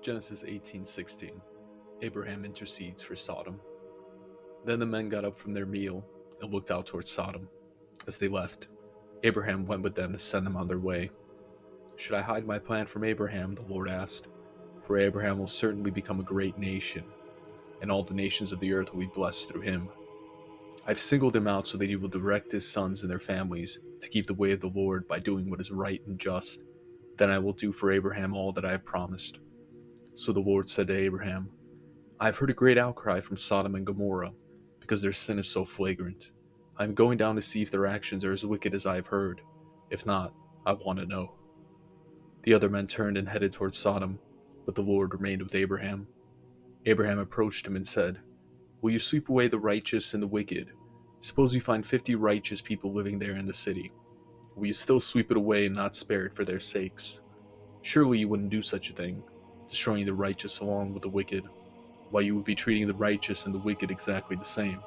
Genesis 18:16. Abraham intercedes for Sodom. Then the men got up from their meal and looked out towards Sodom. As they left, Abraham went with them to send them on their way. Should I hide my plan from Abraham? The Lord asked. For Abraham will certainly become a great nation, and all the nations of the earth will be blessed through him. I've singled him out so that he will direct his sons and their families to keep the way of the Lord by doing what is right and just. Then I will do for Abraham all that I have promised. So the Lord said to Abraham, I have heard a great outcry from Sodom and Gomorrah, because their sin is so flagrant. I am going down to see if their actions are as wicked as I have heard. If not, I want to know. The other men turned and headed towards Sodom, but the Lord remained with Abraham. Abraham approached him and said, Will you sweep away the righteous and the wicked? Suppose you find 50 righteous people living there in the city. Will you still sweep it away and not spare it for their sakes? Surely you wouldn't do such a thing, destroying the righteous along with the wicked. Why, you would be treating the righteous and the wicked exactly the same.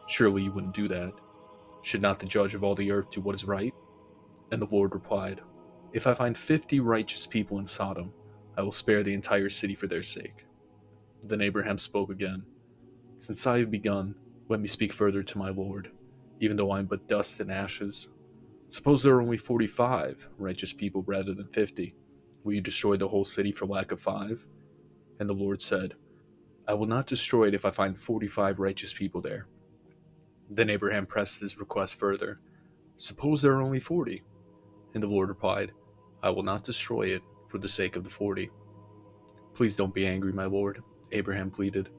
Surely you wouldn't do that. Should not the judge of all the earth do what is right? And the Lord replied, If I find 50 righteous people in Sodom, I will spare the entire city for their sake. Then Abraham spoke again. Since I have begun, let me speak further to my Lord, even though I am but dust and ashes. Suppose there are only 45 righteous people rather than 50. Will you destroy the whole city for lack of 5? And the Lord said, I will not destroy it if I find 45 righteous people there. Then Abraham pressed his request further. Suppose there are only 40. And the Lord replied, I will not destroy it for the sake of the 40. Please don't be angry, my Lord, Abraham pleaded.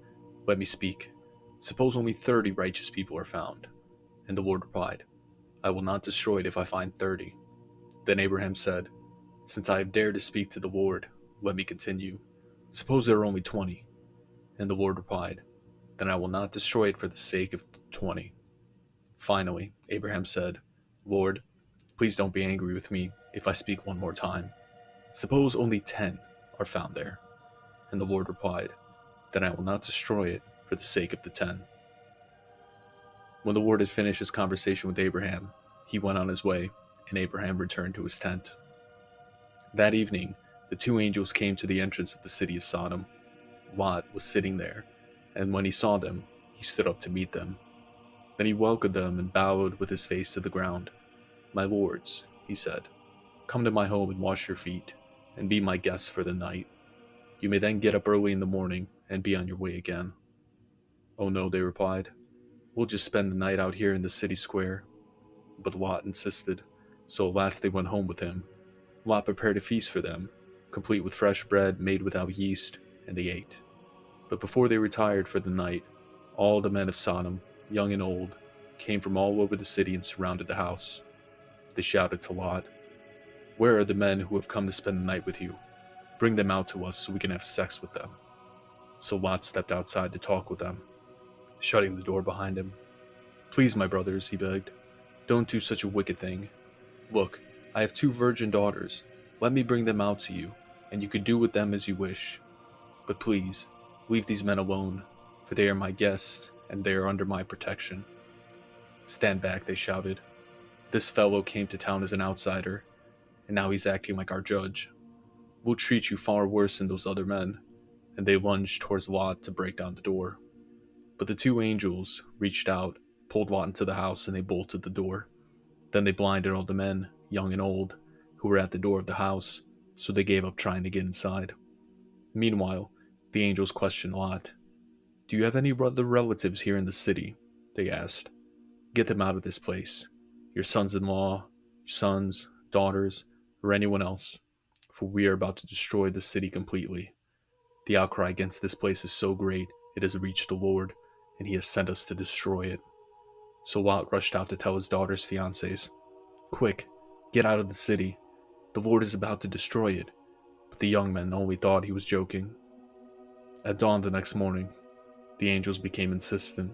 Let me speak. Suppose only 30 righteous people are found. And the Lord replied, I will not destroy it if I find 30. Then Abraham said, Since I have dared to speak to the Lord, let me continue. Suppose there are only 20. And the Lord replied, Then I will not destroy it for the sake of 20. Finally, Abraham said, Lord, please don't be angry with me if I speak one more time. Suppose only 10 are found there. And the Lord replied, Then I will not destroy it for the sake of the 10. When the Lord had finished his conversation with Abraham, he went on his way, and Abraham returned to his tent. That evening, the two angels came to the entrance of the city of Sodom. Lot was sitting there, and when he saw them, he stood up to meet them. Then he welcomed them and bowed with his face to the ground. My lords, he said, come to my home and wash your feet, and be my guests for the night. You may then get up early in the morning and be on your way again. Oh no, they replied. We'll just spend the night out here in the city square. But Lot insisted, so at last they went home with him. Lot prepared a feast for them, complete with fresh bread made without yeast, and they ate. But before they retired for the night, all the men of Sodom, young and old, came from all over the city and surrounded the house. They shouted to Lot, Where are the men who have come to spend the night with you? Bring them out to us so we can have sex with them. So Lot stepped outside to talk with them, shutting the door behind him. Please, my brothers, he begged, don't do such a wicked thing. Look, I have 2 virgin daughters. Let me bring them out to you, and you can do with them as you wish. But please, leave these men alone, for they are my guests, and they are under my protection. Stand back, they shouted. This fellow came to town as an outsider, and now he's acting like our judge. We'll treat you far worse than those other men. And they lunged towards Lot to break down the door. But the 2 angels reached out, pulled Lot into the house, and they bolted the door. Then they blinded all the men, young and old, who were at the door of the house, so they gave up trying to get inside. Meanwhile, the angels questioned Lot. Do you have any other relatives here in the city? They asked. Get them out of this place. Your sons-in-law, sons, daughters, or anyone else, for we are about to destroy the city completely. The outcry against this place is so great, it has reached the Lord, and he has sent us to destroy it. So Lot rushed out to tell his daughter's fiancés, Quick, get out of the city. The Lord is about to destroy it. But the young men only thought he was joking. At dawn the next morning, the angels became insistent.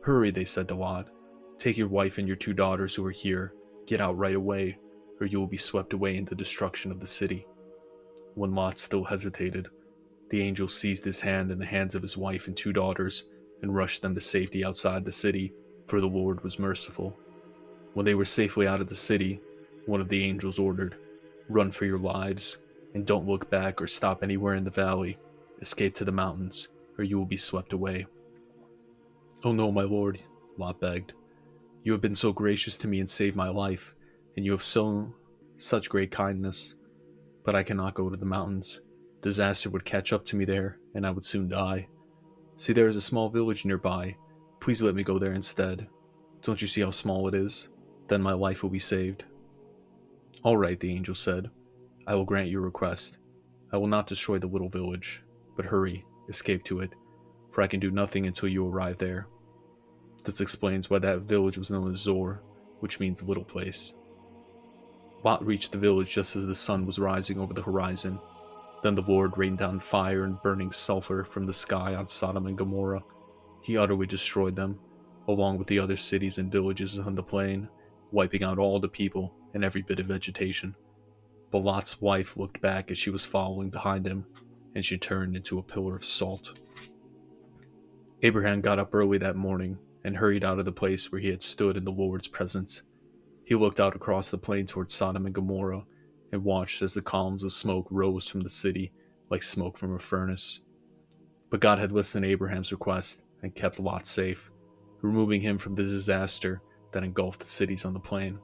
Hurry, they said to Lot. Take your wife and your 2 daughters who are here. Get out right away, or you will be swept away in the destruction of the city. When Lot still hesitated, the angel seized his hand and the hands of his wife and 2 daughters and rushed them to safety outside the city, for the Lord was merciful. When they were safely out of the city, one of the angels ordered, Run for your lives. and don't look back or stop anywhere in the valley. Escape to the mountains, or you will be swept away." "Oh no, my lord," Lot begged. "You have been so gracious to me and saved my life, and you have shown such great kindness. But I cannot go to the mountains. Disaster would catch up to me there, and I would soon die. See, there is a small village nearby. Please let me go there instead. Don't you see how small it is? Then my life will be saved." "All right," the angel said. "I will grant your request. I will not destroy the little village. But hurry, escape to it, for I can do nothing until you arrive there." This explains why that village was known as Zor, which means little place. Lot reached the village just as the sun was rising over the horizon. Then the Lord rained down fire and burning sulfur from the sky on Sodom and Gomorrah. He utterly destroyed them, along with the other cities and villages on the plain, wiping out all the people and every bit of vegetation. But Lot's wife looked back as she was following behind him, and she turned into a pillar of salt. Abraham got up early that morning and hurried out of the place where he had stood in the Lord's presence. He looked out across the plain toward Sodom and Gomorrah and watched as the columns of smoke rose from the city like smoke from a furnace. But God had listened to Abraham's request and kept Lot safe, removing him from the disaster that engulfed the cities on the plain.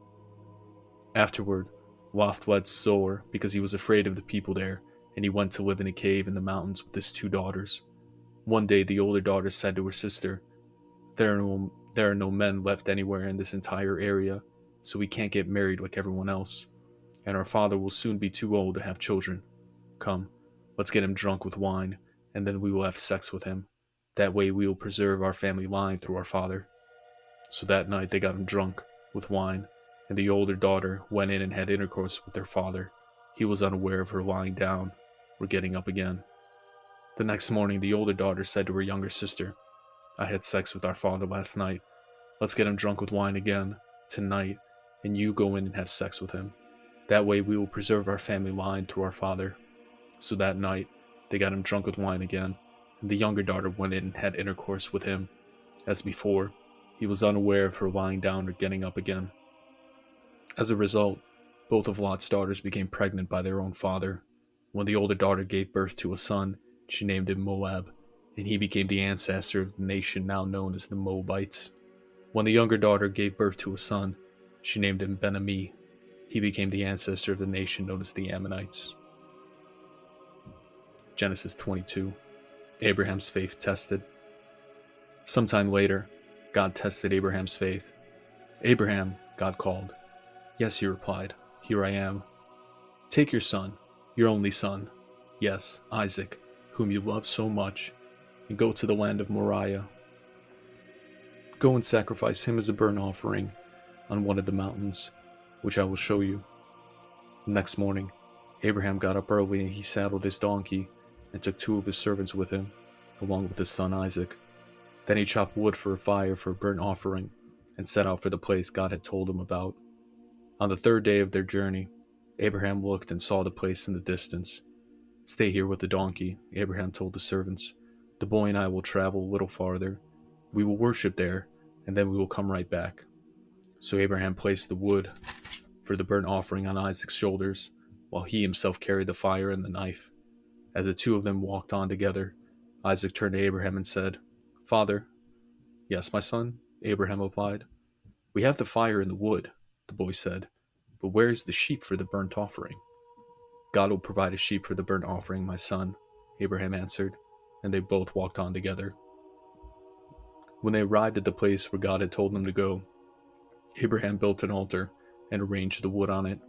Afterward, Lot fled Zoar because he was afraid of the people there, and he went to live in a cave in the mountains with his 2 daughters. One day, the older daughter said to her sister, there are no men left anywhere in this entire area, so we can't get married like everyone else, and our father will soon be too old to have children. Come, let's get him drunk with wine, and then we will have sex with him. That way we will preserve our family line through our father." So that night they got him drunk with wine, and the older daughter went in and had intercourse with their father. He was unaware of her lying down or getting up again. The next morning the older daughter said to her younger sister, "I had sex with our father last night. Let's get him drunk with wine again tonight, and you go in and have sex with him. That way we will preserve our family line through our father." So that night they got him drunk with wine again, and the younger daughter went in and had intercourse with him. As before, he was unaware of her lying down or getting up again. As a result, both of Lot's daughters became pregnant by their own father. When the older daughter gave birth to a son, she named him Moab, and he became the ancestor of the nation now known as the Moabites. When the younger daughter gave birth to a son, she named him Ben-Ami. He became the ancestor of the nation known as the Ammonites. Genesis 22. Abraham's faith tested. Sometime later, God tested Abraham's faith. "Abraham," God called. "Yes," he replied. "Here I am." "Take your son, your only son, yes, Isaac, whom you love so much, and go to the land of Moriah. Go and sacrifice him as a burnt offering on one of the mountains, which I will show you." The next morning, Abraham got up early and he saddled his donkey and took 2 of his servants with him, along with his son Isaac. Then he chopped wood for a fire for a burnt offering and set out for the place God had told him about. On the 3rd day of their journey, Abraham looked and saw the place in the distance. "Stay here with the donkey," Abraham told the servants. "The boy and I will travel a little farther. We will worship there, and then we will come right back." So Abraham placed the wood for the burnt offering on Isaac's shoulders, while he himself carried the fire and the knife. As the 2 of them walked on together, Isaac turned to Abraham and said, "Father." "Yes, my son," Abraham replied. "We have the fire and the wood," the boy said, "but where is the sheep for the burnt offering?" "God will provide a sheep for the burnt offering, my son," Abraham answered, and they both walked on together. When they arrived at the place where God had told them to go, Abraham built an altar and arranged the wood on it.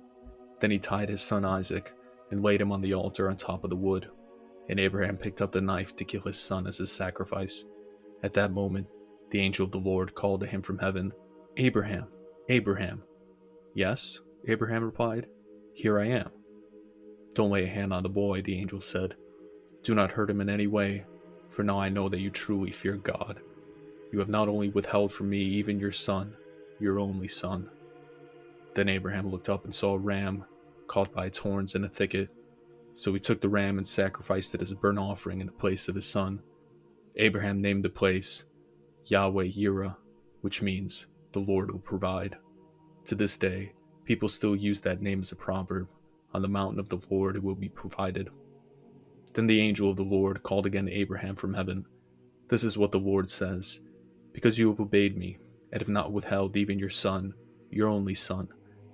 Then he tied his son Isaac and laid him on the altar on top of the wood, and Abraham picked up the knife to kill his son as his sacrifice. At that moment, the angel of the Lord called to him from heaven, "Abraham, Abraham." "Yes," Abraham replied, "here I am." "Don't lay a hand on the boy," the angel said. "Do not hurt him in any way, for now I know that you truly fear God. You have not only withheld from me even your son, your only son." Then Abraham looked up and saw a ram caught by its horns in a thicket. So he took the ram and sacrificed it as a burnt offering in the place of his son. Abraham named the place Yahweh Yireh, which means "the Lord will provide." To this day, people still use that name as a proverb, On the mountain of the Lord it will be provided. Then the angel of the Lord called again to Abraham from heaven. This is what the Lord says: Because you have obeyed me, and have not withheld even your son, your only son,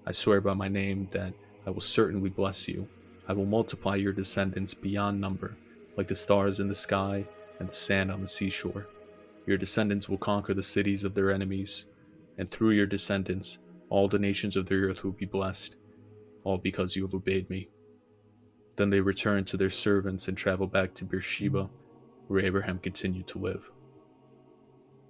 I swear by my name that I will certainly bless you. I will multiply your descendants beyond number, like the stars in the sky and the sand on the seashore. Your descendants will conquer the cities of their enemies, and through your descendants all the nations of the earth will be blessed, all because you have obeyed me. Then they returned to their servants and traveled back to Beersheba, where Abraham continued to live.